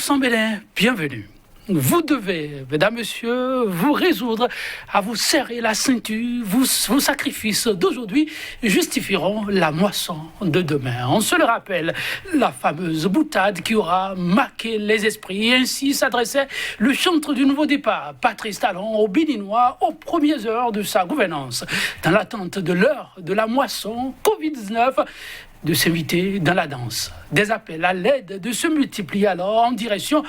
tous en Bénin, bienvenue. Vous devez, mesdames, messieurs, vous résoudre à vous serrer la ceinture. Vos sacrifices d'aujourd'hui justifieront la moisson de demain. On se le rappelle, la fameuse boutade qui aura marqué les esprits. Et ainsi s'adressait le chantre du nouveau départ, Patrice Talon, aux Béninois, aux premières heures de sa gouvernance. Dans l'attente de l'heure de la moisson Covid-19, de s'inviter dans la danse. Des appels à l'aide de se multiplient alors en direction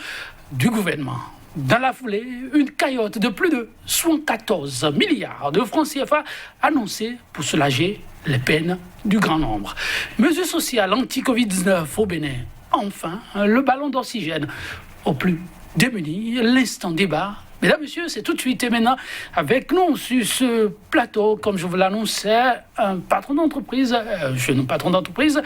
du gouvernement. Dans la foulée, une cagnotte de plus de 74 milliards de francs CFA annoncée pour soulager les peines du grand nombre. Mesures sociales anti-Covid-19 au Bénin. Enfin, le ballon d'oxygène aux plus démunis. L'instant débat. Mesdames, messieurs, c'est tout de suite et maintenant avec nous sur ce plateau, comme je vous l'annonçais, un patron d'entreprise, jeune patron d'entreprise,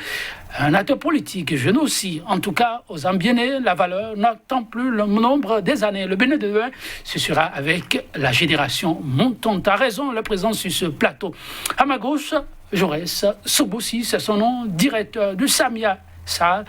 un acteur politique, jeune aussi, en tout cas, osant bien la valeur, n'attend plus le nombre des années. Le Bénin de demain, ce sera avec la génération montante. A raison, la présence sur ce plateau. À ma gauche, Jaurès Sobossi, c'est son nom, directeur du Samia Sal.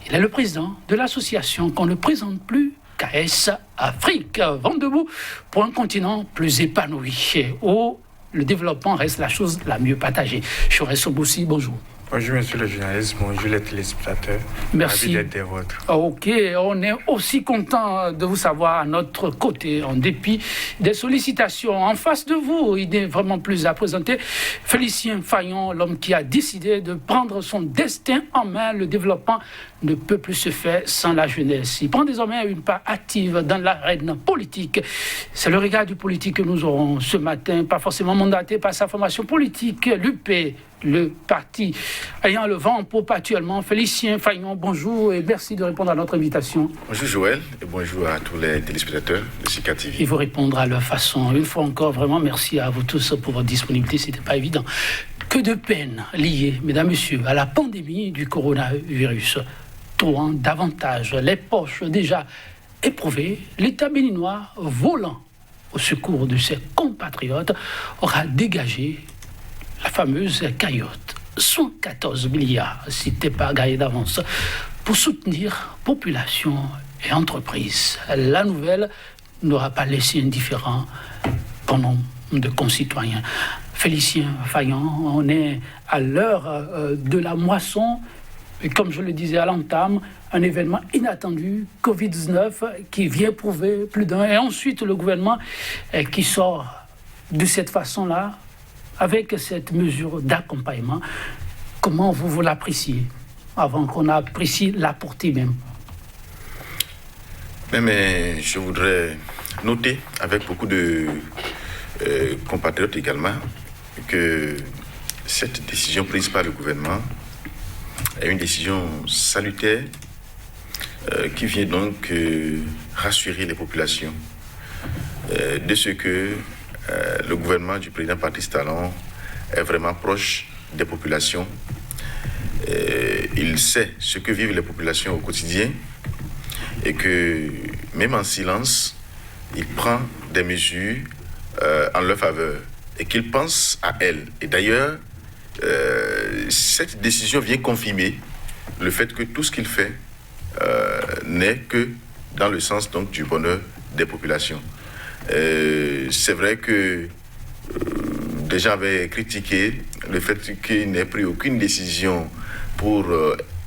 Il est le président de l'association qu'on ne présente plus, KS Afrique, vent debout pour un continent plus épanoui, où le développement reste la chose la mieux partagée. Jaurès Sobossi, bonjour. Bonjour monsieur le journaliste, bonjour les téléspectateurs. Merci. Ravi d'être des vôtres. Ok, on est aussi content de vous savoir à notre côté, en dépit des sollicitations. En face de vous, il n'est vraiment plus à présenter. Félicien Fayon, l'homme qui a décidé de prendre son destin en main. Le développement ne peut plus se faire sans la jeunesse. Il prend désormais une part active dans l'arène politique. C'est le regard du politique que nous aurons ce matin, pas forcément mandaté par sa formation politique, l'UP, le parti ayant le vent en poupe actuellement. Félicien Fayon, bonjour et merci de répondre à notre invitation. Bonjour Joël et bonjour à tous les téléspectateurs de Sika TV. Il faut répondre à leur façon. Une fois encore, vraiment merci à vous tous pour votre disponibilité, c'était pas évident. Que de peines liées, mesdames, messieurs, à la pandémie du coronavirus. Trouvant davantage les poches déjà éprouvées, l'État béninois, volant au secours de ses compatriotes, aura dégagé la fameuse cagnotte, 114 milliards, c'était pas gagné d'avance, pour soutenir population et entreprises. La nouvelle n'aura pas laissé indifférent bon nombre de concitoyens. Félicien Fayon, on est à l'heure de la moisson, et comme je le disais à l'entame, un événement inattendu, Covid-19, qui vient prouver plus d'un, et ensuite le gouvernement qui sort de cette façon-là, avec cette mesure d'accompagnement. Comment vous l'appréciez, avant qu'on apprécie la portée même? Mais je voudrais noter, avec beaucoup de compatriotes également, que cette décision prise par le gouvernement est une décision salutaire qui vient donc rassurer les populations de ce que le gouvernement du président Patrice Talon est vraiment proche des populations. Il sait ce que vivent les populations au quotidien et que même en silence, il prend des mesures en leur faveur et qu'il pense à elles. Et d'ailleurs, cette décision vient confirmer le fait que tout ce qu'il fait n'est que dans le sens donc du bonheur des populations. C'est vrai que des gens avaient critiqué le fait qu'il n'ait pris aucune décision pour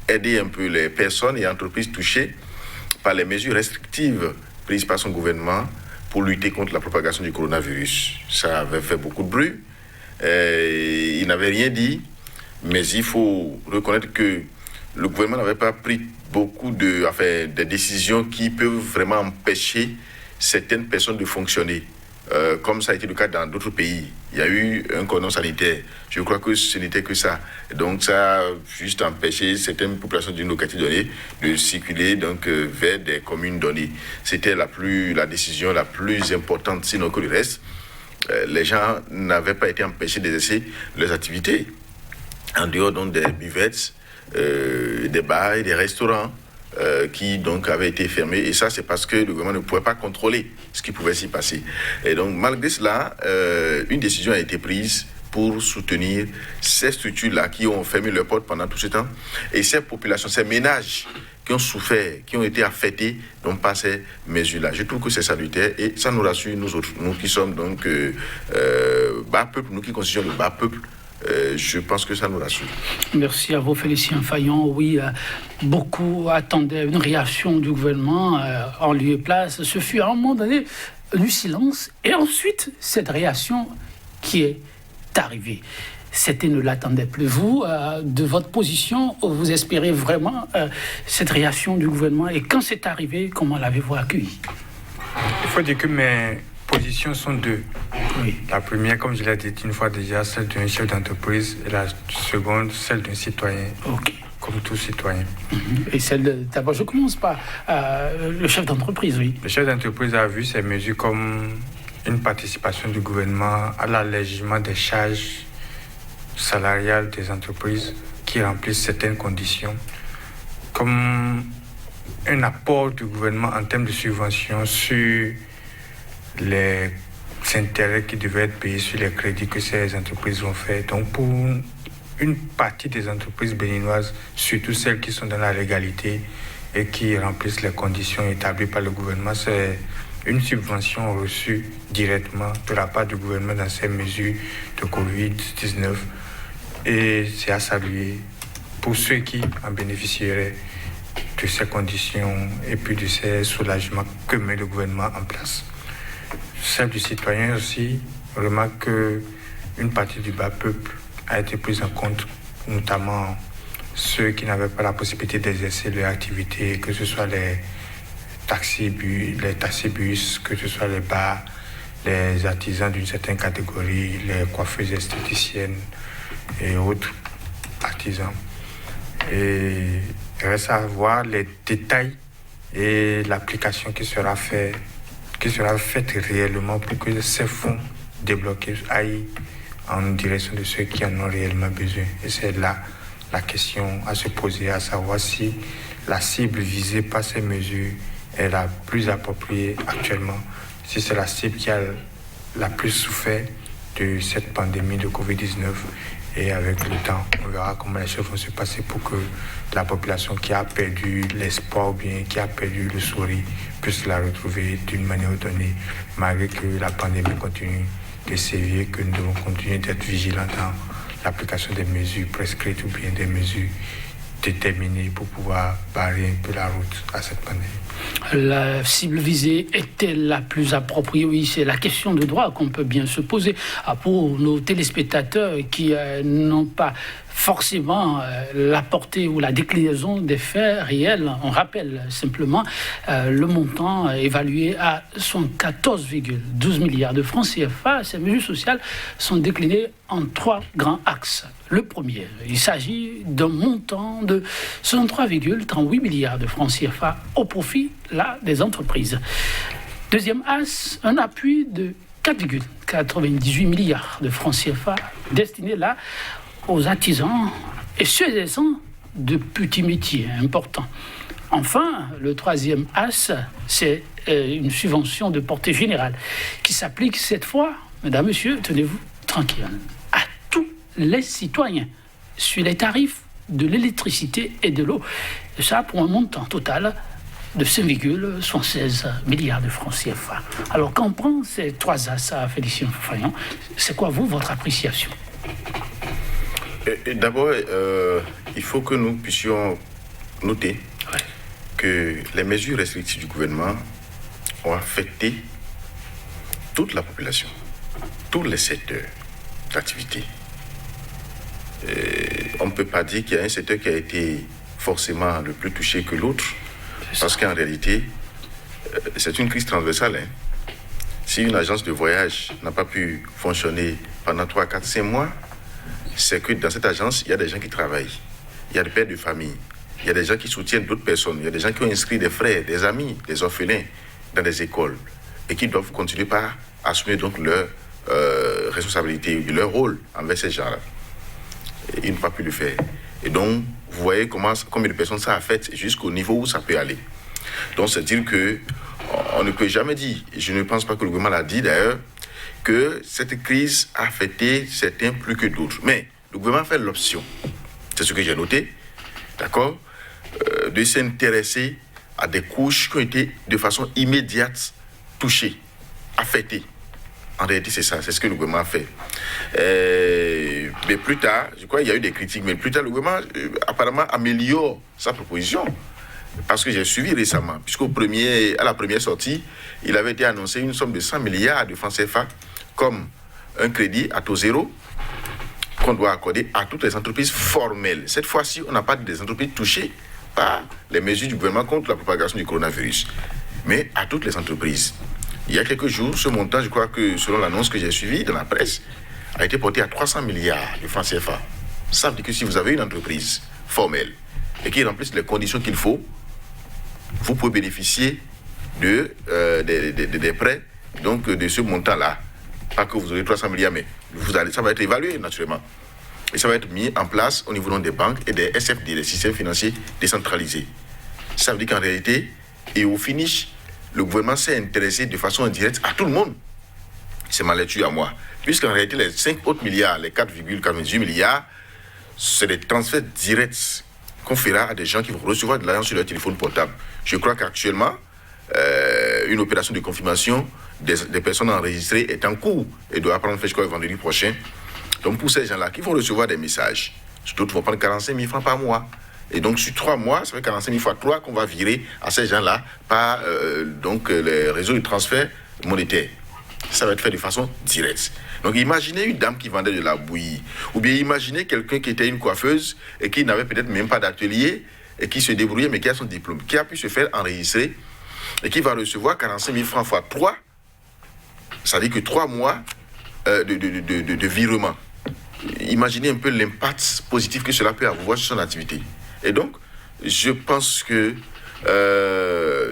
aider un peu les personnes et entreprises touchées par les mesures restrictives prises par son gouvernement pour lutter contre la propagation du coronavirus. Ça avait fait beaucoup de bruit. Il n'avait rien dit, mais il faut reconnaître que le gouvernement n'avait pas pris beaucoup des décisions qui peuvent vraiment empêcher certaines personnes de fonctionner, comme ça a été le cas dans d'autres pays. Il y a eu un cordon sanitaire. Je crois que ce n'était que ça. Donc ça a juste empêché certaines populations d'une localité donnée de circuler donc, vers des communes données. C'était la décision la plus importante, sinon que le reste. Les gens n'avaient pas été empêchés d'exercer leurs activités. En dehors donc, des buvettes, des bars et des restaurants, qui donc avaient été fermés, et ça c'est parce que le gouvernement ne pouvait pas contrôler ce qui pouvait s'y passer. Et donc malgré cela, une décision a été prise pour soutenir ces structures-là qui ont fermé leurs portes pendant tout ce temps. Et ces populations, ces ménages qui ont souffert, qui ont été affectés donc, par ces mesures-là. Je trouve que c'est salutaire et ça nous rassure, nous autres, nous qui sommes donc bas peuple, nous qui constituons le bas peuple. Je pense que ça nous rassure. Merci à vous, Félicien Fayon. Oui, beaucoup attendaient une réaction du gouvernement en lieu et place. Ce fut à un moment donné du silence et ensuite cette réaction qui est arrivée. C'était ne l'attendait plus. Vous, de votre position, vous espérez vraiment cette réaction du gouvernement et quand c'est arrivé, comment l'avez-vous accueilli? Il faut dire que mes positions sont deux. Oui. La première, comme je l'ai dit une fois déjà, celle d'un chef d'entreprise et la seconde, celle d'un citoyen. Ok. Comme tout citoyen. Et d'abord, je commence par le chef d'entreprise, oui. Le chef d'entreprise a vu ces mesures comme une participation du gouvernement à l'allègement des charges salariales des entreprises qui remplissent certaines conditions, comme un apport du gouvernement en termes de subventions sur les intérêts qui devaient être payés sur les crédits que ces entreprises ont fait. Donc pour une partie des entreprises béninoises, surtout celles qui sont dans la légalité et qui remplissent les conditions établies par le gouvernement, c'est une subvention reçue directement de la part du gouvernement dans ces mesures de Covid-19. Et c'est à saluer pour ceux qui en bénéficieraient de ces conditions et puis de ces soulagements que met le gouvernement en place. Celle du citoyen aussi remarque qu'une partie du bas peuple a été prise en compte, notamment ceux qui n'avaient pas la possibilité d'exercer leur activité, que ce soit les taxibus, que ce soit les bars, les artisans d'une certaine catégorie, les coiffeuses esthéticiennes et autres artisans. Et il reste à voir les détails et l'application qui sera faite réellement pour que ces fonds débloqués aillent en direction de ceux qui en ont réellement besoin. Et c'est là la question à se poser, à savoir si la cible visée par ces mesures est la plus appropriée actuellement, si c'est la cible qui a la plus souffert de cette pandémie de Covid-19. Et avec le temps, on verra comment les choses vont se passer pour que la population qui a perdu l'espoir ou bien qui a perdu le sourire puisse la retrouver d'une manière donnée, malgré que la pandémie continue de sévir, que nous devons continuer d'être vigilants dans l'application des mesures prescrites ou bien des mesures déterminées pour pouvoir barrer un peu la route à cette pandémie. La cible visée est-elle la plus appropriée? Oui, c'est la question de droit qu'on peut bien se poser. Pour nos téléspectateurs qui n'ont pas forcément la portée ou la déclinaison des faits réels, on rappelle simplement le montant évalué à 114,12 milliards de francs CFA. Ces mesures sociales sont déclinées en 3 grands axes. Le premier, il s'agit d'un montant de 63,38 milliards de francs CFA au profit là, des entreprises. Deuxième axe, un appui de 4,98 milliards de francs CFA destiné là aux artisans et ceux et ceux de petits métiers importants. Enfin, le troisième axe, c'est une subvention de portée générale qui s'applique cette fois, mesdames, messieurs, tenez-vous tranquilles, à tous les citoyens sur les tarifs de l'électricité et de l'eau. Et ça pour un montant total de 5,76 milliards de francs CFA. Alors, quand on prend ces 3 axes à Félicien Fayon, c'est quoi, vous, votre appréciation? D'abord, il faut que nous puissions noter que les mesures restrictives du gouvernement ont affecté toute la population, tous les secteurs d'activité. On ne peut pas dire qu'il y a un secteur qui a été forcément le plus touché que l'autre, parce qu'en réalité, c'est une crise transversale. Si une agence de voyage n'a pas pu fonctionner pendant 3, 4, 5 mois, c'est que dans cette agence, il y a des gens qui travaillent, il y a des pères de famille, il y a des gens qui soutiennent d'autres personnes, il y a des gens qui ont inscrit des frères, des amis, des orphelins dans des écoles et qui doivent continuer par assumer donc leur responsabilité, leur rôle envers ces gens-là. Ils n'ont pas pu le faire. Et donc, vous voyez combien de personnes ça affecte jusqu'au niveau où ça peut aller. Donc, c'est dire que on ne peut jamais dire, et je ne pense pas que le gouvernement l'a dit d'ailleurs, que cette crise a affecté certains plus que d'autres. Mais le gouvernement a fait l'option, c'est ce que j'ai noté, d'accord, de s'intéresser à des couches qui ont été de façon immédiate touchées, affectées. En réalité, c'est ça, c'est ce que le gouvernement a fait. Mais plus tard, je crois qu'il y a eu des critiques, mais plus tard, le gouvernement apparemment améliore sa proposition. Parce que j'ai suivi récemment, à la première sortie, il avait été annoncé une somme de 100 milliards de francs CFA comme un crédit à taux zéro qu'on doit accorder à toutes les entreprises formelles. Cette fois-ci, on n'a pas des entreprises touchées par les mesures du gouvernement contre la propagation du coronavirus, mais à toutes les entreprises. Il y a quelques jours, ce montant, je crois que selon l'annonce que j'ai suivie dans la presse, a été porté à 300 milliards de francs CFA. Ça veut dire que si vous avez une entreprise formelle et qui remplit les conditions qu'il faut, vous pouvez bénéficier des prêts, donc de ce montant-là. Pas que vous aurez 300 milliards, mais ça va être évalué naturellement. Et ça va être mis en place au niveau des banques et des SFD, des systèmes financiers décentralisés. Ça veut dire qu'en réalité, et au finish, le gouvernement s'est intéressé de façon indirecte à tout le monde. C'est ma lecture à moi. Puisqu'en réalité, les 5 autres milliards, les 4,48 milliards, c'est des transferts directs qu'on fera à des gens qui vont recevoir de l'argent sur leur téléphone portable. Je crois qu'actuellement, une opération de confirmation des personnes enregistrées est en cours et doit prendre fait, je crois, vendredi prochain. Donc pour ces gens-là qui vont recevoir des messages, d'autres vont prendre 45 000 francs par mois. Et donc sur 3 mois, ça fait 45 000 fois 3 qu'on va virer à ces gens-là par les réseaux de transfert monétaire. Ça va être fait de façon directe. Donc imaginez une dame qui vendait de la bouillie, ou bien imaginez quelqu'un qui était une coiffeuse et qui n'avait peut-être même pas d'atelier et qui se débrouillait mais qui a son diplôme, qui a pu se faire enregistrer et qui va recevoir 45 000 francs fois 3, ça veut dire que 3 mois de virement. Imaginez un peu l'impact positif que cela peut avoir sur son activité. Et donc, je pense que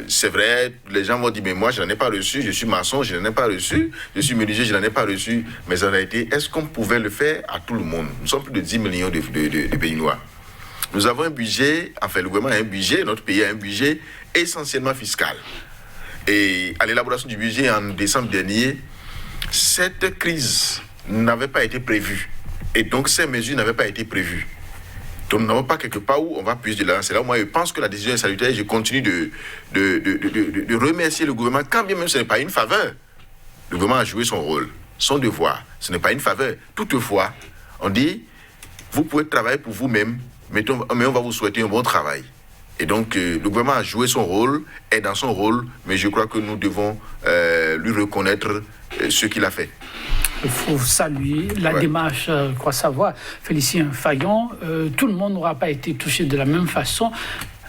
c'est vrai, les gens vont dire, mais moi je n'en ai pas reçu, je suis maçon, je n'en ai pas reçu, je suis menuisier, je n'en ai pas reçu. Mais en réalité, est-ce qu'on pouvait le faire à tout le monde? Nous sommes plus de 10 millions de pays noirs. Nous avons un budget, enfin le gouvernement a un budget, notre pays a un budget essentiellement fiscal. Et à l'élaboration du budget en décembre dernier, cette crise n'avait pas été prévue. Et donc ces mesures n'avaient pas été prévues. Donc nous n'avons pas quelque part où on va puiser de l'argent. C'est là où moi je pense que la décision est salutaire et je continue de remercier le gouvernement, quand bien même ce n'est pas une faveur. Le gouvernement a joué son rôle, son devoir. Ce n'est pas une faveur. Toutefois, on dit, vous pouvez travailler pour vous-même, mais on va vous souhaiter un bon travail. Et donc, le gouvernement a joué son rôle, est dans son rôle, mais je crois que nous devons lui reconnaître ce qu'il a fait. Il faut saluer la démarche, crois savoir, Félicien Fayon. Tout le monde n'aura pas été touché de la même façon,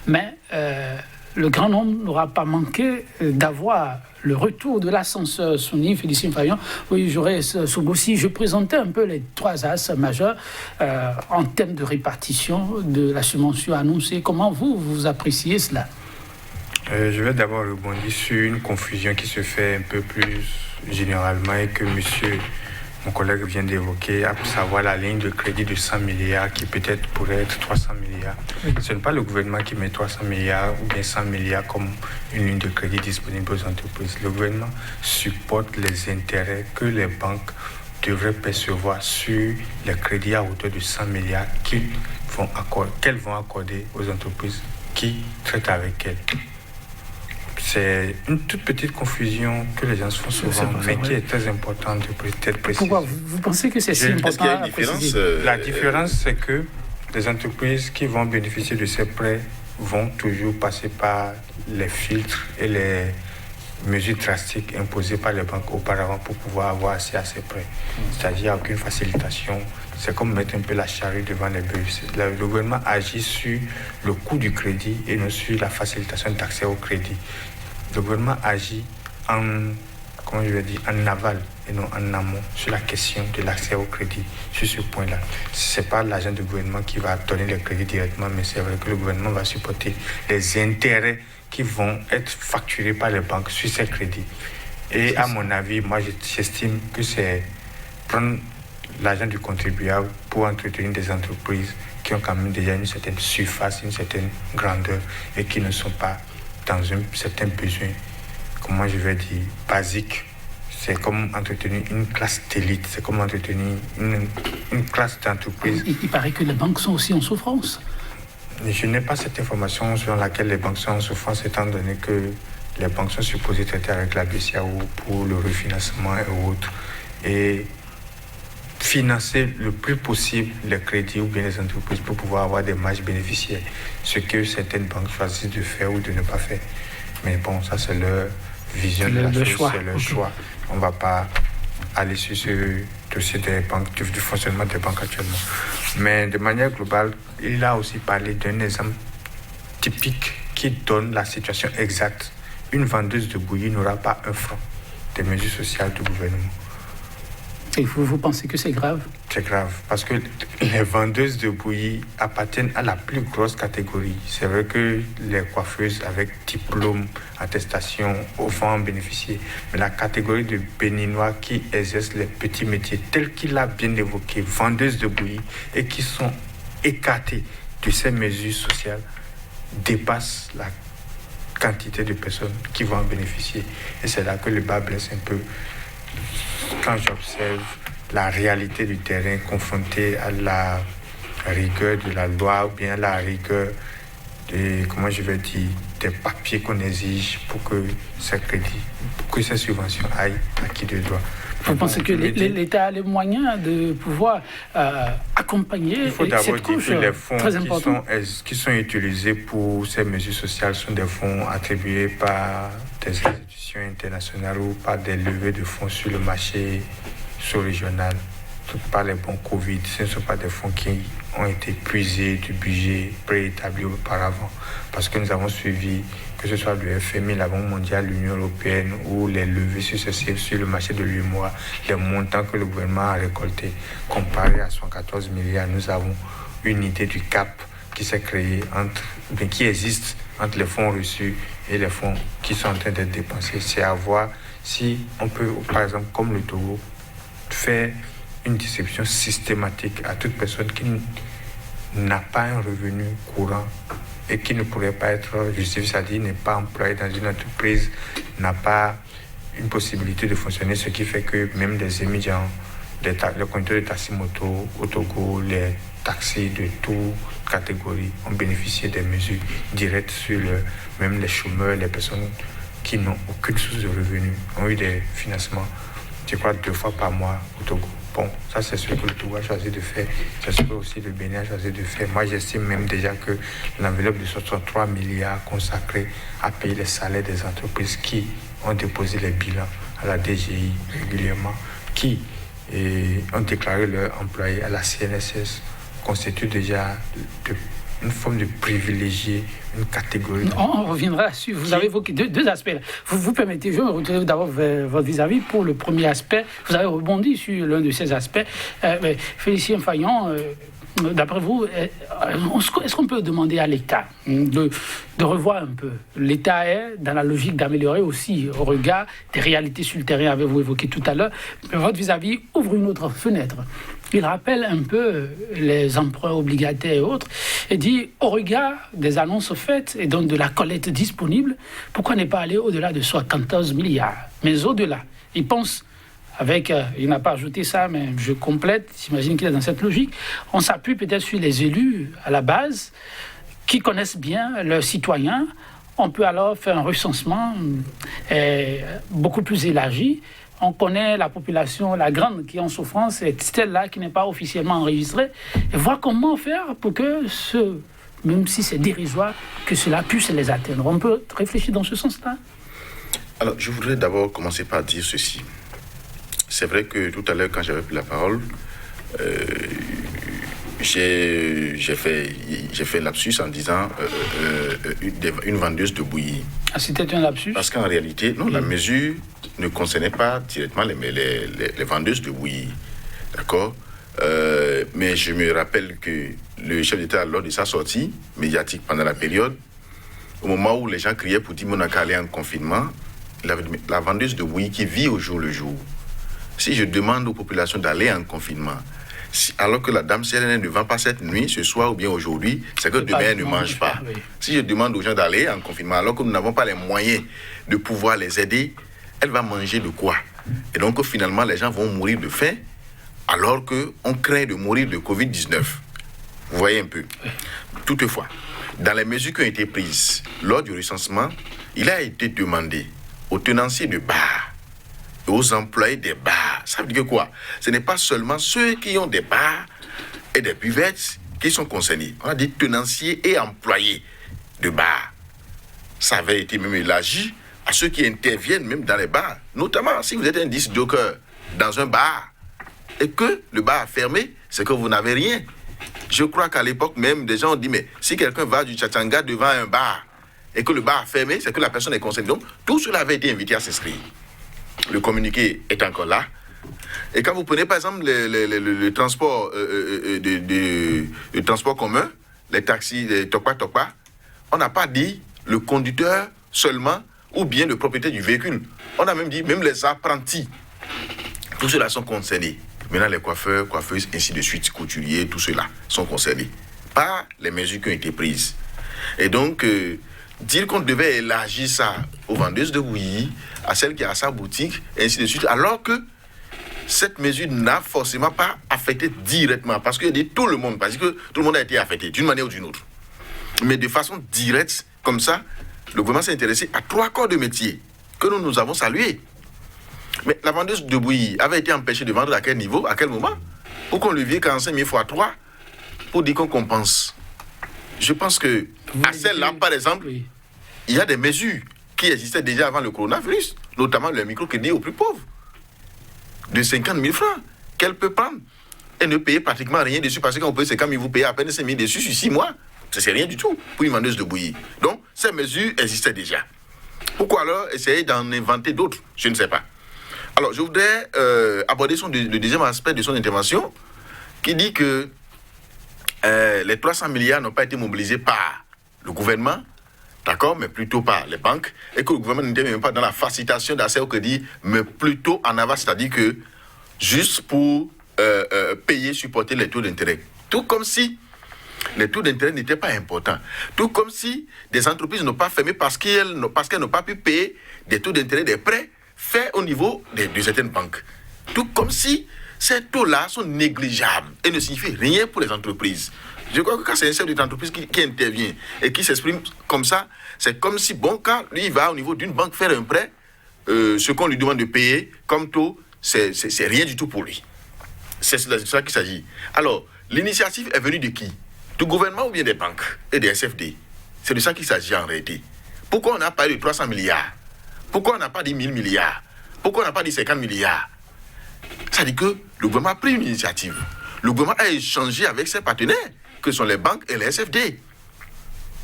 mais le grand nombre n'aura pas manqué d'avoir le retour de l'ascenseur Sony, Félicien Fayon. Oui, j'aurais ce goût-ci. Je présentais un peu les 3 axes majeurs en termes de répartition de la subvention annoncée. Comment vous appréciez cela? Je vais d'abord rebondir sur une confusion qui se fait un peu plus généralement et que mon collègue vient d'évoquer, à savoir la ligne de crédit de 100 milliards qui peut-être pourrait être 300 milliards. Oui. Ce n'est pas le gouvernement qui met 300 milliards ou bien 100 milliards comme une ligne de crédit disponible aux entreprises. Le gouvernement supporte les intérêts que les banques devraient percevoir sur les crédits à hauteur de 100 milliards qu'elles vont accorder aux entreprises qui traitent avec elles. C'est une toute petite confusion que les gens se font souvent, mais qui est très importante de peut-être préciser. Pourquoi vous pensez que c'est si important? Est-ce qu'il y a une différence La différence, c'est que les entreprises qui vont bénéficier de ces prêts vont toujours passer par les filtres et les mesures drastiques imposées par les banques auparavant pour pouvoir avoir accès à ces prêts. C'est-à-dire aucune facilitation. C'est comme mettre un peu la charrue devant les bœufs. Le gouvernement agit sur le coût du crédit et non sur la facilitation d'accès au crédit. Le gouvernement agit en aval et non en amont sur la question de l'accès au crédit. Sur ce point-là, ce n'est pas l'agent du gouvernement qui va donner le crédit directement, mais c'est vrai que le gouvernement va supporter les intérêts qui vont être facturés par les banques sur ces crédits. Et à mon avis, moi j'estime que c'est prendre l'argent du contribuable pour entretenir des entreprises qui ont quand même déjà une certaine surface, une certaine grandeur et qui ne sont pas dans un certain besoin, comment je vais dire, basique c'est comme entretenir une classe d'élite, c'est comme entretenir une classe d'entreprise. Il paraît que les banques sont aussi en souffrance. Je n'ai pas cette information selon laquelle les banques sont en souffrance, étant donné que les banques sont supposées traiter avec la BCEAO pour le refinancement et autres, et financer le plus possible les crédits ou bien les entreprises pour pouvoir avoir des marges bénéficiaires, ce que certaines banques choisissent de faire ou de ne pas faire. Mais bon, ça c'est leur vision de la chose, c'est leur choix. On ne va pas aller sur ce dossier des banques, du fonctionnement des banques actuellement. Mais de manière globale, il a aussi parlé d'un exemple typique qui donne la situation exacte. Une vendeuse de bouillie n'aura pas un franc des mesures sociales du gouvernement. Et vous pensez que c'est grave? C'est grave, parce que les vendeuses de bouillie appartiennent à la plus grosse catégorie. C'est vrai que les coiffeuses avec diplôme, attestation, vont en bénéficier. Mais la catégorie de béninois qui exercent les petits métiers, tels qu'il a bien évoqué, vendeuses de bouillie, et qui sont écartés de ces mesures sociales, dépasse la quantité de personnes qui vont en bénéficier. Et c'est là que le bas blesse un peu. Quand j'observe la réalité du terrain confrontée à la rigueur de la loi ou bien à la rigueur des papiers qu'on exige pour que ces crédits, pour que ces subventions aillent à qui de droit. Vous pensez que l'État a les moyens de pouvoir accompagner cette couche les fonds très importante qui sont utilisés pour ces mesures sociales sont des fonds attribués par des institutions internationales ou par des levées de fonds sur le marché sous-régional, par les bons Covid. Ce ne sont pas des fonds qui ont été puisés du budget préétabli auparavant, parce que nous avons suivi, que ce soit le FMI, la Banque mondiale, l'Union européenne ou les levées successives sur le marché de l'UEMOA, les montants que le gouvernement a récoltés, comparé à 114 milliards, nous avons une idée du cap qui s'est créé qui existe entre les fonds reçus et les fonds qui sont en train d'être dépensés. C'est à voir si on peut, par exemple, comme le Togo, faire une distribution systématique à toute personne qui n'a pas un revenu courant et qui ne pourrait pas être justifié, c'est-à-dire n'est pas employé dans une entreprise, n'a pas une possibilité de fonctionner, ce qui fait que même les émigrants, les conducteurs de taxi-moto au Togo, les taxis de toute catégorie ont bénéficié des mesures directes sur même les chômeurs, les personnes qui n'ont aucune source de revenus ont eu des financements, je crois, 2 fois par mois au Togo. Bon, ça c'est ce que le Togo a choisi de faire, c'est ce que aussi le Bénin a choisi de faire. Moi j'estime même déjà que l'enveloppe de 63 milliards consacrée à payer les salaires des entreprises qui ont déposé les bilans à la DGI régulièrement, qui ont déclaré leurs employés à la CNSS, constitue déjà une forme de privilégié, une catégorie. On reviendra sur. Vous avez évoqué deux aspects. Vous permettez, je me retourne d'abord vers votre vis-à-vis pour le premier aspect. Vous avez rebondi sur l'un de ces aspects. Félicien Fayon, d'après vous, est-ce qu'on peut demander à l'État de revoir un peu? L'État est dans la logique d'améliorer aussi au regard des réalités sur le terrain, avez-vous évoqué tout à l'heure. Mais votre vis-à-vis ouvre une autre fenêtre. Il rappelle un peu les emprunts obligataires et autres et dit, au regard des annonces faites et donc de la collecte disponible, pourquoi ne pas aller au-delà de 14 milliards? Mais au-delà, il pense, il n'a pas ajouté ça, mais je complète, j'imagine qu'il est dans cette logique, on s'appuie peut-être sur les élus à la base qui connaissent bien leurs citoyens. On peut alors faire un recensement beaucoup plus élargi. On connaît la population, la grande qui est en souffrance, et celle-là qui n'est pas officiellement enregistrée, et voir comment faire pour que, même si c'est dérisoire, que cela puisse les atteindre. On peut réfléchir dans ce sens-là? Alors, je voudrais d'abord commencer par dire ceci. C'est vrai que tout à l'heure, quand j'avais pris la parole, j'ai fait lapsus en disant une vendeuse de bouillie. Ah, c'était un lapsus? Parce qu'en réalité, non, la mesure ne concernait pas directement les vendeuses de bouillie. D'accord? Mais je me rappelle que le chef d'État, lors de sa sortie médiatique pendant la période, au moment où les gens criaient pour dire qu'on a qu'à aller en confinement, la vendeuse de bouillie qui vit au jour le jour, si je demande aux populations d'aller en confinement, alors que la dame, si elle ne vend pas cette nuit, ce soir ou bien aujourd'hui, c'est que demain elle ne mange pas. Oui. Si je demande aux gens d'aller en confinement, alors que nous n'avons pas les moyens de pouvoir les aider, elle va manger de quoi? Et donc, finalement, les gens vont mourir de faim alors qu'on craint de mourir de Covid-19. Vous voyez un peu. Toutefois, dans les mesures qui ont été prises lors du recensement, il a été demandé aux tenanciers de bars et aux employés des bars. Ça veut dire quoi? Ce n'est pas seulement ceux qui ont des bars et des buvettes qui sont concernés. On a dit tenanciers et employés de bars. Ça avait été même élargi à ceux qui interviennent même dans les bars. Notamment si vous êtes un disc joker dans un bar et que le bar a fermé, c'est que vous n'avez rien. Je crois qu'à l'époque même, des gens ont dit, mais si quelqu'un va du Tchatchanga devant un bar et que le bar a fermé, c'est que la personne est concernée. Donc, tout cela avait été invité à s'inscrire. Le communiqué est encore là. Et quand vous prenez par exemple le transport, le transport commun, les taxis, les Tokpa, on n'a pas dit le conducteur seulement ou bien le propriétaire du véhicule. On a même dit même les apprentis. Tous ceux-là sont concernés. Maintenant, les coiffeurs, coiffeuses, ainsi de suite, couturiers, tout cela sont concernés par les mesures qui ont été prises. Et donc, dire qu'on devait élargir ça aux vendeuses de bouillie, à celle qui a sa boutique, ainsi de suite, alors que cette mesure n'a forcément pas affecté directement, parce que tout le monde, parce que tout le monde a été affecté d'une manière ou d'une autre. Mais de façon directe, comme ça, le gouvernement s'est intéressé à 3 corps de métier que nous avons salués. Mais la vendeuse de bouillie avait été empêchée de vendre à quel niveau, à quel moment? Pour qu'on lui vienne 45 000 fois 3 pour dire qu'on compense. Je pense que à celle-là, par exemple, oui, il y a des mesures qui existaient déjà avant le coronavirus, notamment le microcrédit aux plus pauvres, de 50 000 francs, qu'elle peut prendre et ne payer pratiquement rien dessus, parce qu'on peut, c'est comme vous payez à peine 5 000 dessus sur 6 mois. C'est rien du tout pour une vendeuse de bouillie. Donc, ces mesures existaient déjà. Pourquoi alors essayer d'en inventer d'autres? Je ne sais pas. Alors, je voudrais aborder le deuxième aspect de son intervention, qui dit que les 300 milliards n'ont pas été mobilisés par le gouvernement, d'accord, mais plutôt par les banques, et que le gouvernement n'intervient même pas dans la facilitation d'accès au crédit, mais plutôt en avant, c'est-à-dire que juste pour payer, supporter les taux d'intérêt. Tout comme si les taux d'intérêt n'étaient pas importants. Tout comme si des entreprises n'ont pas fermé parce qu'elles n'ont pas pu payer des taux d'intérêt des prêts faits au niveau de certaines banques. Tout comme si ces taux-là sont négligeables et ne signifient rien pour les entreprises. Je crois que quand c'est un chef d'entreprise qui intervient et qui s'exprime comme ça, c'est comme si, bon, quand lui il va au niveau d'une banque faire un prêt, ce qu'on lui demande de payer comme taux, c'est rien du tout pour lui. C'est de ça qu'il s'agit. Alors, l'initiative est venue de qui? Du gouvernement ou bien des banques et des SFD? C'est de ça qu'il s'agit en réalité. Pourquoi on n'a pas dit 300 milliards? Pourquoi on n'a pas dit 1000 milliards? Pourquoi on n'a pas dit 50 milliards? Ça dit que le gouvernement a pris une initiative. Le gouvernement a échangé avec ses partenaires, que sont les banques et les SFD.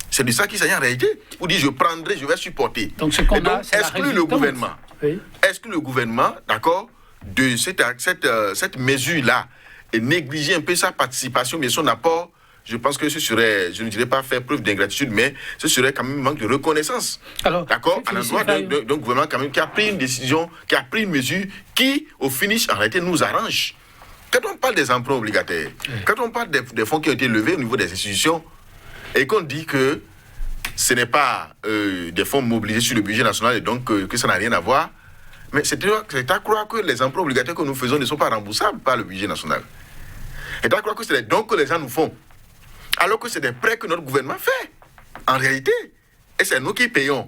C'est de ça qu'il s'agit en réalité. Vous dites, je prendrai, je vais supporter. Donc, ce qu'on a, c'est exclut le gouvernement. Oui. Exclut le gouvernement, d'accord, de cette mesure-là et négliger un peu sa participation, mais son apport. Je pense que ce serait, je ne dirais pas faire preuve d'ingratitude, mais ce serait quand même un manque de reconnaissance. Alors, d'accord, à l'endroit d'un gouvernement quand même qui a pris une décision, qui a pris une mesure qui, au finish, en réalité, nous arrange. Quand on parle des emprunts obligataires, quand on parle des fonds qui ont été levés au niveau des institutions, et qu'on dit que ce n'est pas des fonds mobilisés sur le budget national et donc que ça n'a rien à voir, mais c'est à croire que les emprunts obligataires que nous faisons ne sont pas remboursables par le budget national. C'est à croire que c'est des dons que les gens nous font. Alors que c'est des prêts que notre gouvernement fait, en réalité. Et c'est nous qui payons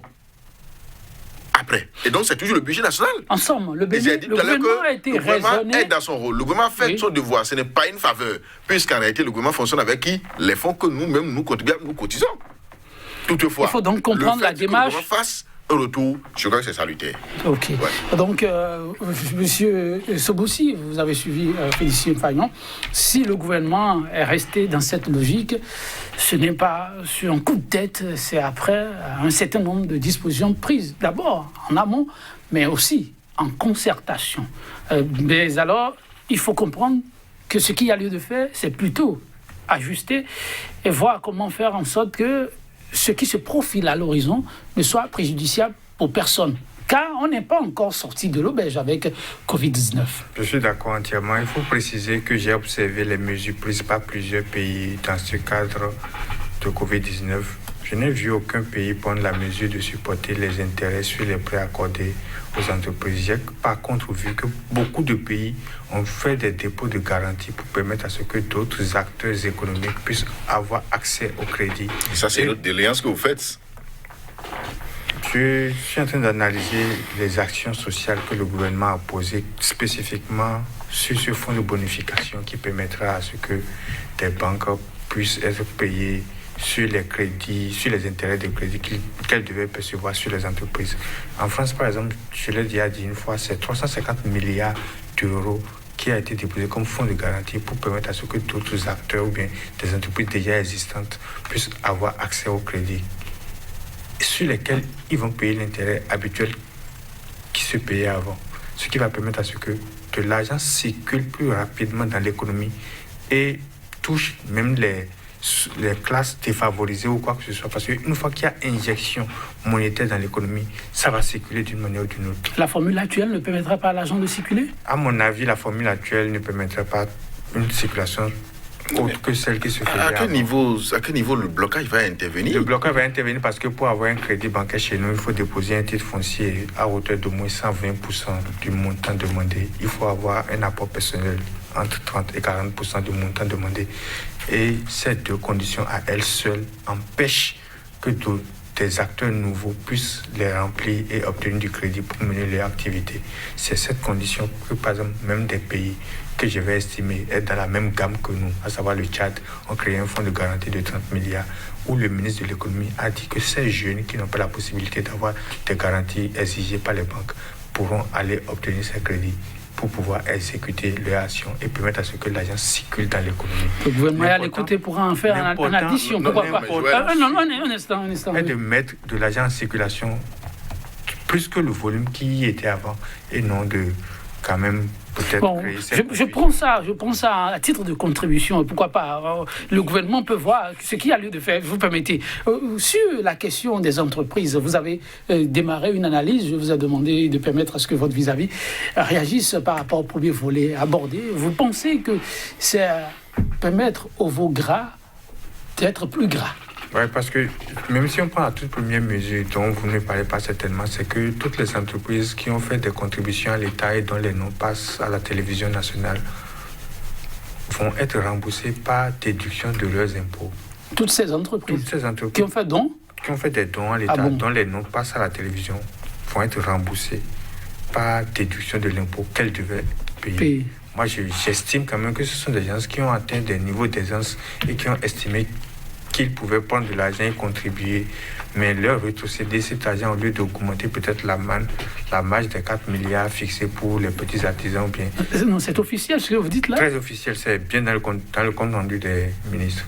après. Et donc, c'est toujours le budget national. Ensemble, le gouvernement a été raisonné. Le gouvernement est dans son rôle. Le gouvernement fait son devoir. Ce n'est pas une faveur. Puisqu'en réalité, le gouvernement fonctionne avec qui? Les fonds que nous-mêmes, nous cotisons. Toutefois, il faut donc comprendre la démarche. Que le gouvernement fasse un retour, je crois que c'est salutaire. Ok. Ouais. Donc, monsieur Soboussi, vous avez suivi Félicien Fagnon. Si le gouvernement est resté dans cette logique, ce n'est pas sur un coup de tête, c'est après un certain nombre de dispositions prises, d'abord en amont, mais aussi en concertation. Mais alors, il faut comprendre que ce qu'il y a lieu de faire, c'est plutôt ajuster et voir comment faire en sorte que ce qui se profile à l'horizon ne soit préjudiciable pour personne. Car on n'est pas encore sorti de l'auberge avec Covid-19. Je suis d'accord entièrement. Il faut préciser que j'ai observé les mesures prises par plusieurs pays dans ce cadre de Covid-19. Je n'ai vu aucun pays prendre la mesure de supporter les intérêts sur les prêts accordés aux entreprises. J'ai par contre vu que beaucoup de pays ont fait des dépôts de garantie pour permettre à ce que d'autres acteurs économiques puissent avoir accès au crédit. Et ça, c'est notre déliance que vous faites. Je suis en train d'analyser les actions sociales que le gouvernement a posées spécifiquement sur ce fonds de bonification qui permettra à ce que des banques puissent être payées sur les crédits, sur les intérêts de crédit qu'elles devaient percevoir sur les entreprises. En France, par exemple, je l'ai déjà dit une fois, c'est 350 milliards d'euros qui a été déposé comme fonds de garantie pour permettre à ce que d'autres acteurs ou bien des entreprises déjà existantes puissent avoir accès au crédit, sur lesquels ils vont payer l'intérêt habituel qui se payait avant. Ce qui va permettre à ce que de l'argent circule plus rapidement dans l'économie et touche même les classes défavorisées ou quoi que ce soit. Parce qu'une fois qu'il y a injection monétaire dans l'économie, ça va circuler d'une manière ou d'une autre. La formule actuelle ne permettra pas à l'argent de circuler? À mon avis, la formule actuelle ne permettrait pas une circulation autre que celle qui se fait. À quel niveau le blocage va intervenir? Le blocage va intervenir parce que pour avoir un crédit bancaire chez nous, il faut déposer un titre foncier à hauteur d'au moins 120% du montant demandé. Il faut avoir un apport personnel entre 30 et 40% du montant demandé. Et ces deux conditions à elles seules empêchent que des acteurs nouveaux puissent les remplir et obtenir du crédit pour mener leur activité. C'est cette condition que, par exemple, même des pays que je vais estimer être dans la même gamme que nous, à savoir le Tchad, ont créé un fonds de garantie de 30 milliards, où le ministre de l'économie a dit que ces jeunes qui n'ont pas la possibilité d'avoir des garanties exigées par les banques pourront aller obtenir ces crédits pour pouvoir exécuter leur action et permettre à ce que l'argent circule dans l'économie. Le gouvernement est à l'écouter pour en faire une addition. Pourquoi pas? Un instant. Et de mettre de l'argent en circulation plus que le volume qui y était avant et non de quand même peut-être créer cette... je prends ça à titre de contribution. Pourquoi pas? Le gouvernement peut voir ce qu'il y a lieu de faire. Vous permettez. Sur la question des entreprises, vous avez démarré une analyse. Je vous ai demandé de permettre à ce que votre vis-à-vis réagisse par rapport au premier volet abordé. Vous pensez que c'est permettre aux veaux gras d'être plus gras? Oui, parce que même si on prend la toute première mesure dont vous ne parlez pas certainement, c'est que toutes les entreprises qui ont fait des contributions à l'État et dont les noms passent à la télévision nationale vont être remboursées par déduction de leurs impôts. Toutes ces entreprises qui ont fait dons? Qui ont fait des dons à l'État, dont les noms passent à la télévision, vont être remboursées par déduction de l'impôt qu'elles devaient payer. Moi, j'estime quand même que ce sont des gens qui ont atteint des niveaux d'aisance et qui ont estimé qu'ils pouvaient prendre de l'argent et contribuer, mais leur rétrocéder cet argent au lieu d'augmenter peut-être la marge des 4 milliards fixés pour les petits artisans ou bien... Non, c'est officiel ce que vous dites là? Très officiel, c'est bien dans le compte rendu des ministres.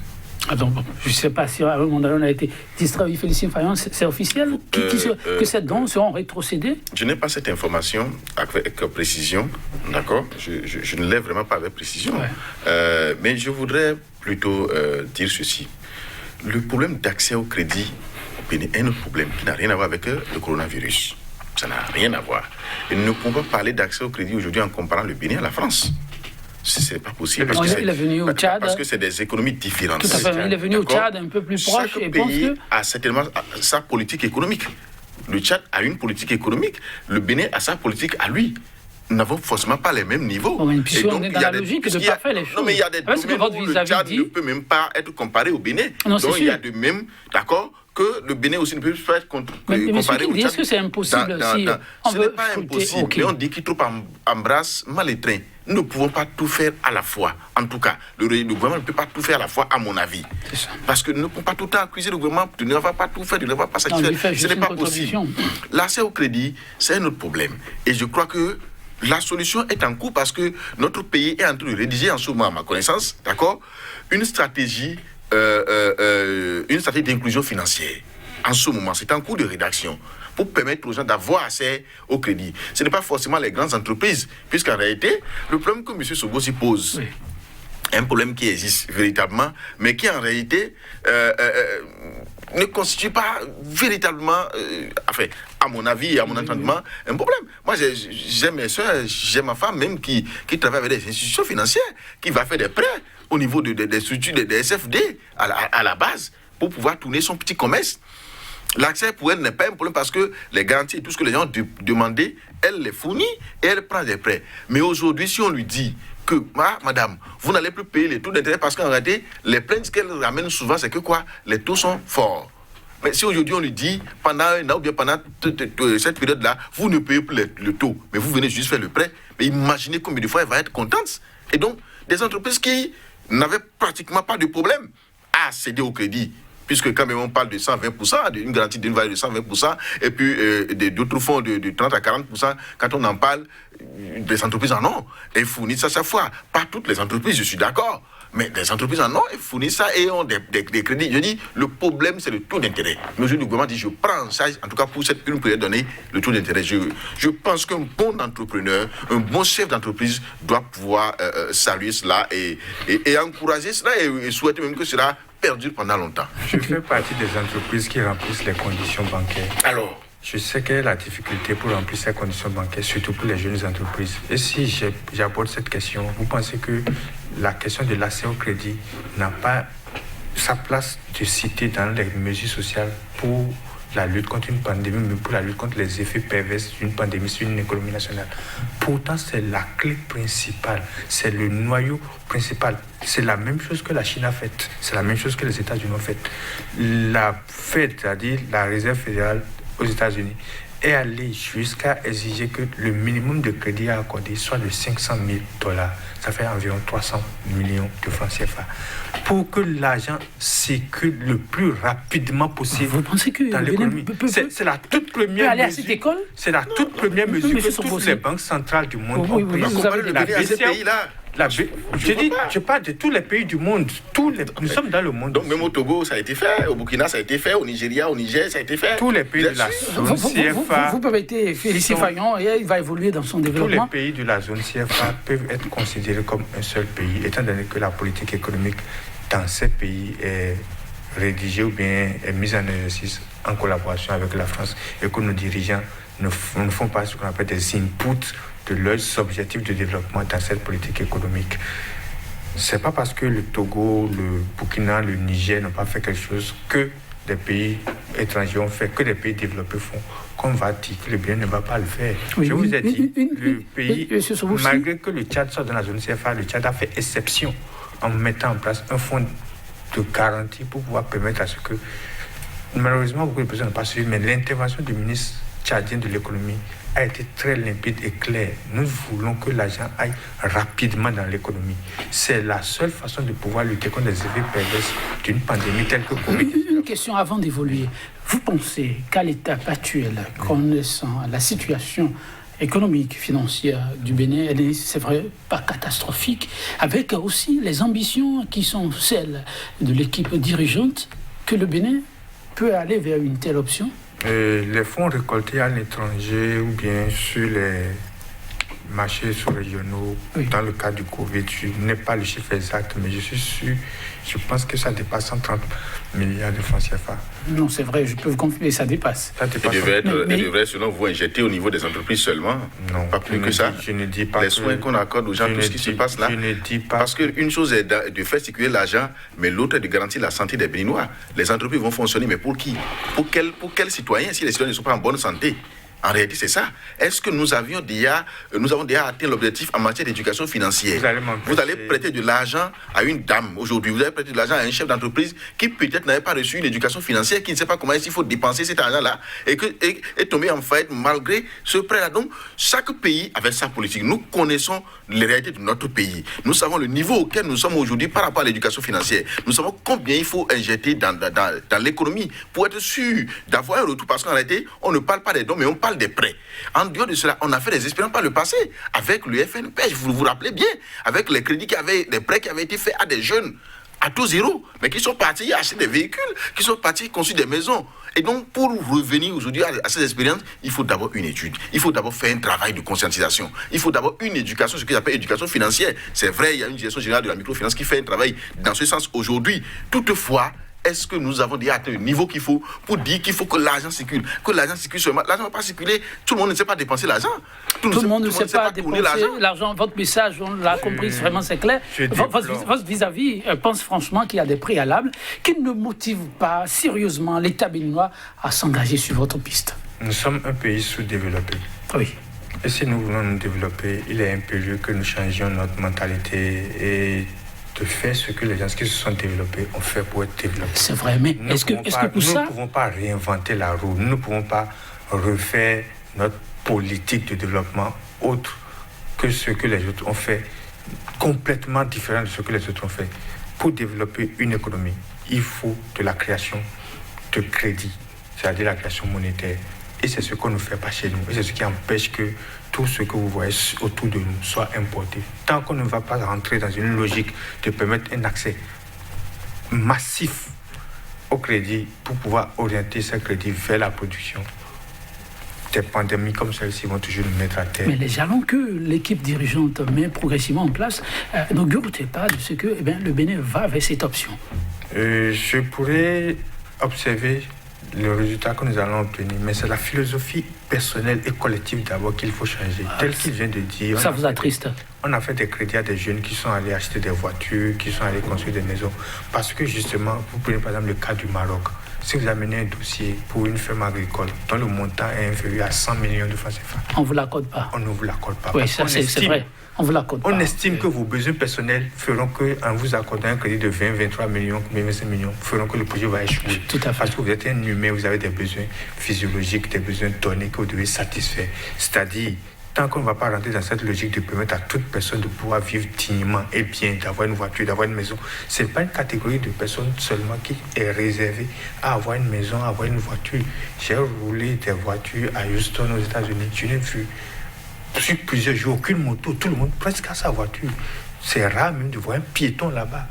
Ah donc, je ne sais pas si à un moment donné on a été distrait. Félicien Fayon, c'est officiel que ces dons seront rétrocédés? Je n'ai pas cette information avec précision, d'accord? Je ne l'ai vraiment pas avec précision. Ouais. Mais je voudrais plutôt dire ceci. Le problème d'accès au crédit au Bénin est un autre problème qui n'a rien à voir avec le coronavirus. Ça n'a rien à voir. Et nous ne pouvons pas parler d'accès au crédit aujourd'hui en comparant le Bénin à la France. Ce n'est pas possible. Il est venu au Tchad. Parce que c'est des économies différentes. Tout à fait. Il est venu au Tchad un peu plus proche. Chaque pays a certainement sa politique économique. Le Tchad a une politique économique. Le Bénin a sa politique à lui. Nous n'avons forcément pas les mêmes niveaux. Bon, et donc, on est dans la logique de ne pas faire les choses. Non, mais il y a des domaines où le Tchad ne peut même pas être comparé au Bénin. Non, donc, il y a de même, d'accord, que le Bénin aussi ne peut pas être comparé au Tchad. Est-ce que c'est impossible ce n'est pas impossible, mais on dit qui trop embrasse mal les trains. Nous ne pouvons pas tout faire à la fois. En tout cas, le gouvernement ne peut pas tout faire à la fois, à mon avis. Parce que nous ne pouvons pas tout le temps accuser le gouvernement de ne pas tout faire, de ne pas satisfaire. Ce n'est pas possible. L'accès au crédit, c'est un autre problème. Et je crois que la solution est en cours parce que notre pays est en train de rédiger en ce moment, à ma connaissance, d'accord, une stratégie d'inclusion financière. En ce moment, c'est en cours de rédaction pour permettre aux gens d'avoir accès au crédit. Ce n'est pas forcément les grandes entreprises, puisqu'en réalité, le problème que M. Sobosi pose, un problème qui existe véritablement, mais qui en réalité ne constitue pas véritablement, à mon avis et à mon entendement, un problème. Moi, j'ai mes soeurs, j'ai ma femme même qui travaille avec des institutions financières, qui va faire des prêts au niveau des structures des SFD à la base. pour pouvoir tourner son petit commerce. L'accès pour elle n'est pas un problème parce que les garanties et tout ce que les gens ont demandé, elle les fournit et elle prend des prêts. Mais aujourd'hui, si on lui dit que, madame, vous n'allez plus payer les taux d'intérêt parce qu'en réalité, les plaintes qu'elle ramène souvent, c'est que quoi? Les taux sont forts. Mais si aujourd'hui on lui dit, pendant un an ou bien pendant cette période-là, vous ne payez plus le taux, mais vous venez juste faire le prêt, mais imaginez combien de fois elle va être contente. Et donc, des entreprises qui n'avaient pratiquement pas de problème à céder au crédit, puisque quand même on parle de 120%, d'une garantie d'une valeur de 120%, et puis d'autres fonds de 30 à 40%, quand on en parle, des entreprises en ont, et fournissent à chaque fois. Pas toutes les entreprises, je suis d'accord, mais des entreprises en ont, et fournissent ça, et ont des crédits. Je dis, le problème, c'est le taux d'intérêt. Mais aujourd'hui, le gouvernement dit, je prends en charge, en tout cas pour une période donnée, le taux d'intérêt. Je pense qu'un bon entrepreneur, un bon chef d'entreprise doit pouvoir saluer cela et encourager cela, et souhaiter même que cela perdure pendant longtemps. Je fais partie des entreprises qui remplissent les conditions bancaires. Alors, je sais quelle est la difficulté pour remplir ces conditions bancaires, surtout pour les jeunes entreprises. Et si j'aborde cette question, vous pensez que la question de l'accès au crédit n'a pas sa place de citer dans les mesures sociales pour la lutte contre une pandémie, mais pour la lutte contre les effets pervers d'une pandémie sur une économie nationale? Pourtant, c'est la clé principale, c'est le noyau principal. C'est la même chose que la Chine a faite, c'est la même chose que les États-Unis ont faite. La Fed, c'est-à-dire la Réserve fédérale aux États-Unis, est allée jusqu'à exiger que le minimum de crédit à accorder soit de $500 000. Ça fait environ 300 millions de francs CFA. Pour que l'argent circule le plus rapidement possible. Vous pensez que dans l'économie. C'est la toute première aller mesure. À cette école? C'est la toute première mesure que toutes les banques centrales du monde ont prise. Vous avez la pays-là. Je parle de tous les pays du monde. Nous sommes dans le monde. Donc même au Togo, ça a été fait. Au Burkina, ça a été fait. Au Nigeria, au Niger, ça a été fait. Tous les pays de la zone CFA... Vous permettez Félicien Fayon, et il va évoluer dans son développement. Tous les pays de la zone CFA peuvent être considérés comme un seul pays, étant donné que la politique économique dans ces pays est rédigée ou bien est mise en exercice en collaboration avec la France, et que nos dirigeants ne font pas ce qu'on appelle des inputs de leurs objectifs de développement dans cette politique économique. C'est pas parce que le Togo, le Burkina, le Niger n'ont pas fait quelque chose que des pays étrangers ont fait, que des pays développés font, qu'on va dire que le bien ne va pas le faire. Oui, je vous ai dit, le pays, malgré que le Tchad soit dans la zone CFA, le Tchad a fait exception en mettant en place un fonds de garantie pour pouvoir permettre à ce que, malheureusement, beaucoup de personnes n'ont pas suivi, mais l'intervention du ministre tchadien de l'économie a été très limpide et claire. Nous voulons que l'argent aille rapidement dans l'économie. C'est la seule façon de pouvoir lutter contre les effets pervers d'une pandémie telle que Covid. Une question avant d'évoluer. Vous pensez qu'à l'étape actuelle, connaissant la situation économique, financière du Bénin, elle est, c'est vrai, pas catastrophique, avec aussi les ambitions qui sont celles de l'équipe dirigeante, que le Bénin peut aller vers une telle option? Les fonds récoltés à l'étranger ou bien sur les marchés sous-régionaux, dans le cas du Covid, je n'ai pas le chiffre exact, mais je pense que ça dépasse 130 milliards de francs CFA. Non, c'est vrai, je peux vous confirmer, ça dépasse. Ça devrait, selon vous, injecter au niveau des entreprises seulement? Non, pas plus que ça. Je ne dis pas les soins qu'on accorde aux gens, tout ce qui se passe là. Je ne dis pas. Parce qu'une chose est de faire circuler l'argent, mais l'autre est de garantir la santé des Béninois. Les entreprises vont fonctionner, mais pour qui? Pour quels citoyens, si les citoyens ne sont pas en bonne santé? En réalité, c'est ça. Est-ce que nous avons déjà atteint l'objectif en matière d'éducation financière? Vous allez prêter de l'argent à une dame aujourd'hui. Vous allez prêter de l'argent à un chef d'entreprise qui peut-être n'avait pas reçu une éducation financière, qui ne sait pas comment il faut dépenser cet argent-là et est tombé en faillite malgré ce prêt-là. Donc, chaque pays avait sa politique. Nous connaissons les réalités de notre pays. Nous savons le niveau auquel nous sommes aujourd'hui par rapport à l'éducation financière. Nous savons combien il faut injecter dans l'économie pour être sûr d'avoir un retour. Parce qu'en réalité, on ne parle pas des dons, mais on parle des prêts. En dehors de cela, on a fait des expériences par le passé avec le FNPEJ, vous vous rappelez bien, avec les crédits les prêts qui avaient été faits à des jeunes à taux zéro, mais qui sont partis acheter des véhicules, qui sont partis construire des maisons. Et donc, pour revenir aujourd'hui à ces expériences, il faut d'abord une étude. Il faut d'abord faire un travail de conscientisation. Il faut d'abord une éducation, ce qu'ils appellent éducation financière. C'est vrai, il y a une direction générale de la microfinance qui fait un travail dans ce sens aujourd'hui. Toutefois, est-ce que nous avons déjà atteint le niveau qu'il faut pour dire qu'il faut que l'argent circule? Que l'argent circule seulement. L'argent ne va pas circuler. Tout le monde ne sait pas dépenser l'argent. Tout le monde ne sait pas dépenser l'argent. Votre message, on l'a compris, vraiment c'est clair. Votre vis-à-vis pense franchement qu'il y a des préalables qui ne motivent pas sérieusement l'État béninois à s'engager sur votre piste. Nous sommes un pays sous-développé. Oui. Et si nous voulons nous développer, il est impérieux que nous changions notre mentalité et de faire ce que les gens qui se sont développés ont fait pour être développés. C'est vrai, mais est-ce que pour ça... Nous ne pouvons pas réinventer la roue, nous ne pouvons pas refaire notre politique de développement autre que ce que les autres ont fait, complètement différent de ce que les autres ont fait. Pour développer une économie, il faut de la création de crédit, c'est-à-dire la création monétaire. Et c'est ce qu'on ne fait pas chez nous. Et c'est ce qui empêche que tout ce que vous voyez autour de nous soit importé. Tant qu'on ne va pas rentrer dans une logique de permettre un accès massif au crédit pour pouvoir orienter ce crédit vers la production, des pandémies comme celle-ci vont toujours nous mettre à terre. Mais les jalons que l'équipe dirigeante met progressivement en place n'augurent pas de ce que le Bénin va vers cette option. Je pourrais observer le résultat que nous allons obtenir, mais c'est la philosophie personnelle et collective d'abord qu'il faut changer. Tel qu'il vient de dire. Ça vous attriste? On a fait des crédits à des jeunes qui sont allés acheter des voitures, qui sont allés construire des maisons. Parce que justement, vous prenez par exemple le cas du Maroc. Si vous amenez un dossier pour une ferme agricole dont le montant est inférieur à 100 millions de francs CFA, on ne vous l'accorde pas. On ne vous l'accorde pas. Oui, ça c'est vrai. On vous l'accorde pas. On estime que vos besoins personnels feront qu'en vous accordant un crédit de 20, 23 millions, 25 millions, feront que le projet va échouer. Tout à fait. Parce que vous êtes un humain, vous avez des besoins physiologiques, des besoins donnés que vous devez satisfaire. C'est-à-dire, tant qu'on ne va pas rentrer dans cette logique de permettre à toute personne de pouvoir vivre dignement et bien, d'avoir une voiture, d'avoir une maison, ce n'est pas une catégorie de personnes seulement qui est réservée à avoir une maison, à avoir une voiture. J'ai roulé des voitures à Houston, aux États-Unis. Je n'ai vu sur plusieurs jours aucune moto, tout le monde presque à sa voiture. C'est rare même de voir un piéton là-bas.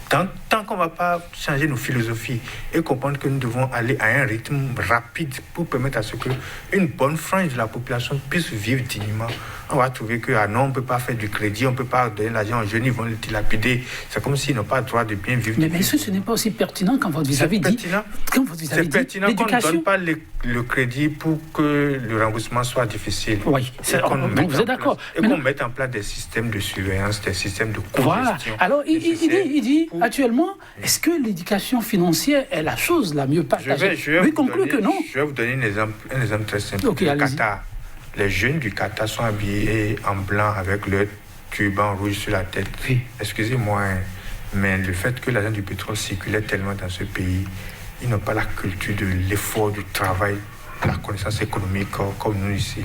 Tant qu'on ne va pas changer nos philosophies et comprendre que nous devons aller à un rythme rapide pour permettre à ce qu'une bonne frange de la population puisse vivre dignement, on va trouver que non, on ne peut pas faire du crédit, on ne peut pas donner l'argent aux jeunes, ils vont le dilapider. C'est comme s'ils n'ont pas le droit de bien vivre. Mais ce n'est pas aussi pertinent quand votre vis-à-vis dit... C'est pertinent qu'on ne donne pas le crédit pour que le remboursement soit difficile. Oui, donc vous êtes d'accord. Et qu'on mette en place des systèmes de surveillance, des systèmes de congestion. Voilà. Alors, il dit actuellement, est-ce que l'éducation financière est la chose la mieux partagée? Je vais vous donner un exemple très simple. Okay, le Qatar. Les jeunes du Qatar sont habillés en blanc avec leur turban rouge sur la tête. Oui. Excusez-moi, mais le fait que l'argent du pétrole circulait tellement dans ce pays, ils n'ont pas la culture de l'effort, du travail, la connaissance économique comme nous ici.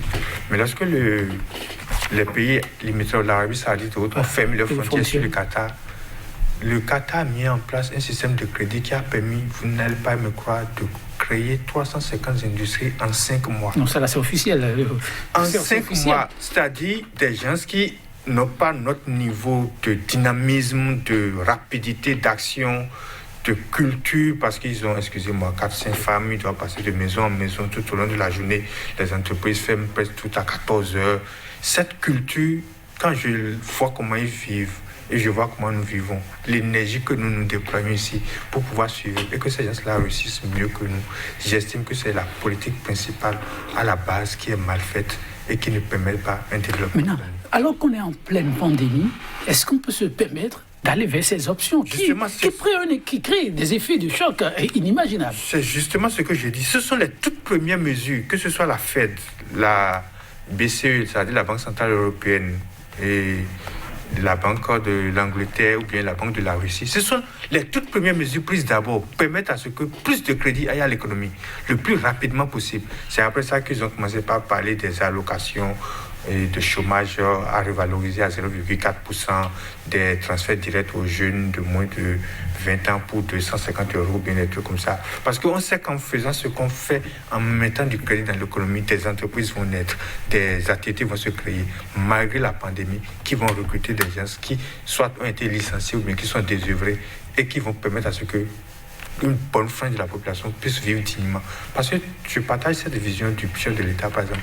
Mais lorsque les pays limitrophes, l'Arabie Saoudite et autres, ont fermé leurs frontières sur le Qatar a mis en place un système de crédit qui a permis, vous n'allez pas me croire, de créer 350 industries en 5 mois. Non, ça là c'est officiel. En 5 mois, c'est-à-dire des gens qui n'ont pas notre niveau de dynamisme, de rapidité d'action, de culture, parce qu'ils ont, 4-5 familles, ils doivent passer de maison en maison tout au long de la journée. Les entreprises ferment presque tout à 14 heures. Cette culture, quand je vois comment ils vivent, et je vois comment nous vivons, l'énergie que nous déployons ici pour pouvoir suivre et que ces gens-là réussissent mieux que nous. J'estime que c'est la politique principale à la base qui est mal faite et qui ne permet pas un développement. Maintenant, alors qu'on est en pleine pandémie, est-ce qu'on peut se permettre d'aller vers ces options qui créent des effets de choc inimaginables? C'est justement ce que je dis. Ce sont les toutes premières mesures, que ce soit la Fed, la BCE, c'est-à-dire la Banque Centrale Européenne, et la Banque de l'Angleterre ou bien la Banque de la Russie. Ce sont les toutes premières mesures prises d'abord, permettent à ce que plus de crédit aille à l'économie le plus rapidement possible. C'est après ça qu'ils ont commencé par parler des allocations et de chômage à revaloriser à 0,4%, des transferts directs aux jeunes de moins de 20 ans pour 250 €, bien des trucs comme ça. Parce qu'on sait qu'en faisant ce qu'on fait, en mettant du crédit dans l'économie, des entreprises vont naître, des activités vont se créer, malgré la pandémie, qui vont recruter des gens qui soit ont été licenciés ou bien qui sont désœuvrés et qui vont permettre à ce que une bonne frange de la population puisse vivre dignement. Parce que je partage cette vision du chef de l'État, par exemple.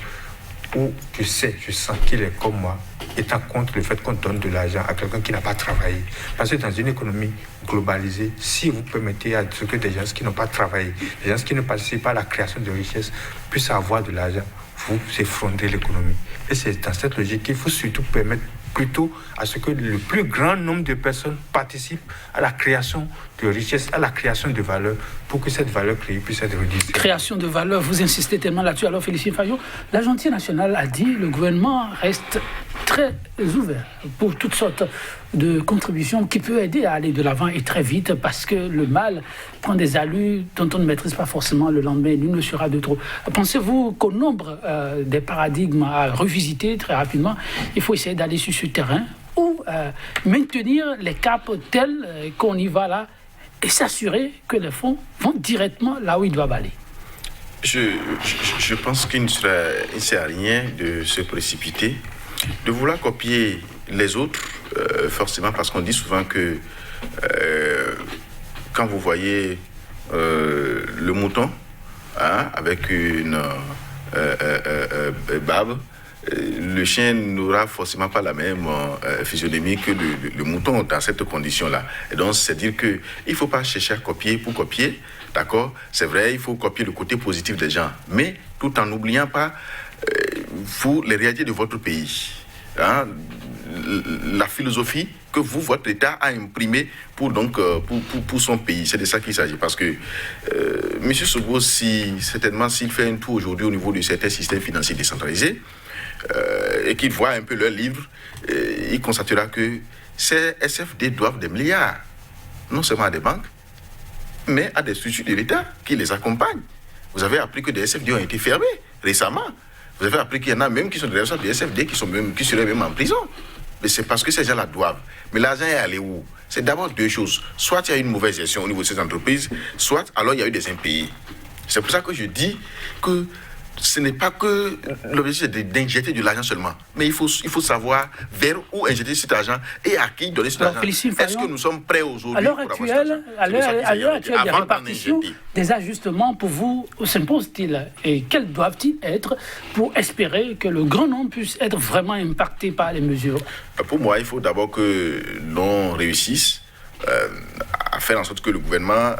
où je sens qu'il est comme moi, étant contre le fait qu'on donne de l'argent à quelqu'un qui n'a pas travaillé. Parce que dans une économie globalisée, si vous permettez à ce que des gens qui n'ont pas travaillé, des gens qui ne participent pas à la création de richesses, puissent avoir de l'argent, vous effondrez l'économie. Et c'est dans cette logique qu'il faut surtout permettre plutôt à ce que le plus grand nombre de personnes participent à la création de richesses, à la création de valeur, pour que cette valeur créée puisse être redistribuée. Création de valeur, vous insistez tellement là-dessus. Alors Félicien Fayon, l'Agentier national a dit le gouvernement reste très ouvert pour toutes sortes de contributions qui peuvent aider à aller de l'avant et très vite, parce que le mal prend des allures dont on ne maîtrise pas forcément le lendemain. L'une ne sera de trop. Pensez-vous qu'au nombre des paradigmes à revisiter très rapidement, il faut essayer d'aller sur ce terrain ou maintenir les caps tels qu'on y va là et s'assurer que les fonds vont directement là où ils doivent aller? Je pense qu'il ne sert à rien de se précipiter, de vouloir copier les autres, forcément, parce qu'on dit souvent que quand vous voyez le mouton avec une barbe, le chien n'aura forcément pas la même physionomie que le mouton dans cette condition-là. Et donc, c'est dire qu'il ne faut pas chercher à copier pour copier, d'accord? C'est vrai, il faut copier le côté positif des gens, mais tout en n'oubliant pas vous, les réalités de votre pays. La philosophie que votre État a imprimée pour son pays. C'est de ça qu'il s'agit. Parce que M. Sogbo, certainement, s'il fait un tour aujourd'hui au niveau de certains systèmes financiers décentralisés, et qu'il voit un peu leurs livres, il constatera que ces SFD doivent des milliards, non seulement à des banques, mais à des structures de l'État qui les accompagnent. Vous avez appris que des SFD ont été fermés récemment. Vous avez appris qu'il y en a même qui sont des responsables des SFD qui seraient même en prison. Mais c'est parce que ces gens-là doivent. Mais l'argent est allé où? C'est d'abord deux choses. Soit il y a eu une mauvaise gestion au niveau de ces entreprises, soit alors il y a eu des impayés. C'est pour ça que je dis que ce n'est pas que l'objectif est d'injecter de l'argent seulement, mais il faut savoir vers où injecter cet argent et à qui donner cet argent. Est-ce que nous sommes prêts aujourd'hui? À l'heure actuelle, des répartitions, des ajustements pour vous s'imposent-ils? Et quels doivent-ils être pour espérer que le grand nombre puisse être vraiment impacté par les mesures? Pour moi, il faut d'abord que l'on réussisse à faire en sorte que le gouvernement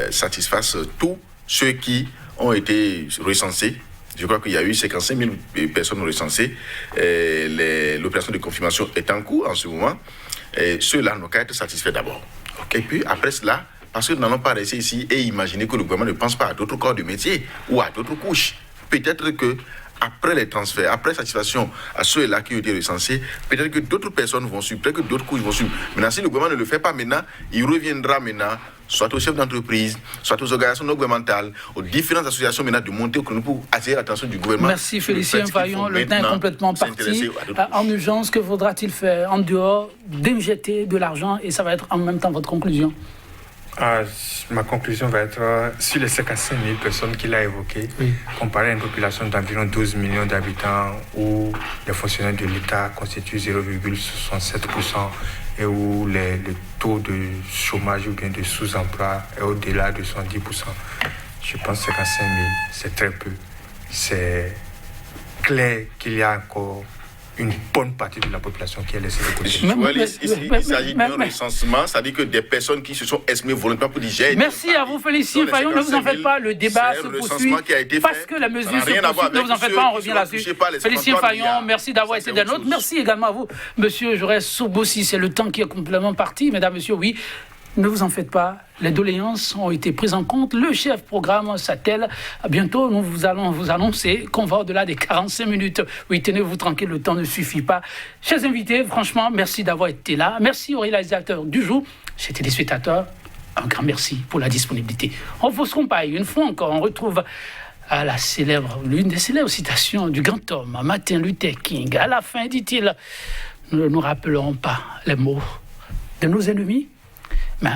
satisfasse tous ceux qui ont été recensés. Je crois qu'il y a eu 55 000 personnes recensées. L'opération de confirmation est en cours en ce moment. Ceux-là n'ont qu'à être satisfaits d'abord. Okay. Et puis après cela, parce que nous n'allons pas rester ici et imaginer que le gouvernement ne pense pas à d'autres corps de métier ou à d'autres couches. Peut-être que après les transferts, après satisfaction à ceux-là qui ont été recensés, peut-être que d'autres personnes vont suivre, peut-être que d'autres couches vont suivre. Maintenant, si le gouvernement ne le fait pas maintenant, il reviendra maintenant, soit aux chefs d'entreprise, soit aux organisations non gouvernementales, aux différentes associations maintenant de monter au créneau pour attirer l'attention du gouvernement. Merci Félicien Fayon, le temps est complètement parti. En urgence, que faudra-t-il faire en dehors d'injecter de l'argent, et ça va être en même temps votre conclusion? Ma conclusion va être sur les 55 000 personnes qu'il a évoquées, comparé à une population d'environ 12 millions d'habitants où les fonctionnaires de l'État constituent 0,67% et où le taux de chômage ou bien de sous-emploi est au-delà de 70%. Je pense que 55 000, c'est très peu. C'est clair qu'il y a encore une bonne partie de la population qui est laissée de côté. Il s'agit d'un recensement, c'est-à-dire que des personnes qui se sont estimées volontairement pour dire... Merci à vous, Félicien Fayon. Ne vous en faites pas, le débat se poursuit parce que la mesure se poursuit. Ne vous en faites pas, on revient là-dessus. Félicien Fayon, merci d'avoir été d'un autre. Merci également à vous, monsieur Jaurès Sogbo-Si. C'est le temps qui est complètement parti. Mesdames, messieurs, oui. Ne vous en faites pas, les doléances ont été prises en compte. Le chef programme s'attelle. Bientôt, nous allons vous annoncer qu'on va au-delà des 45 minutes. Oui, tenez-vous tranquille, le temps ne suffit pas. Chers invités, franchement, merci d'avoir été là. Merci aux réalisateurs du jour. Chers téléspectateurs, un grand merci pour la disponibilité. On ne vous trompe pas, une fois encore, on retrouve à l'une des célèbres citations du grand homme, Martin Luther King. À la fin, dit-il, nous ne nous rappellerons pas les mots de nos ennemis, mais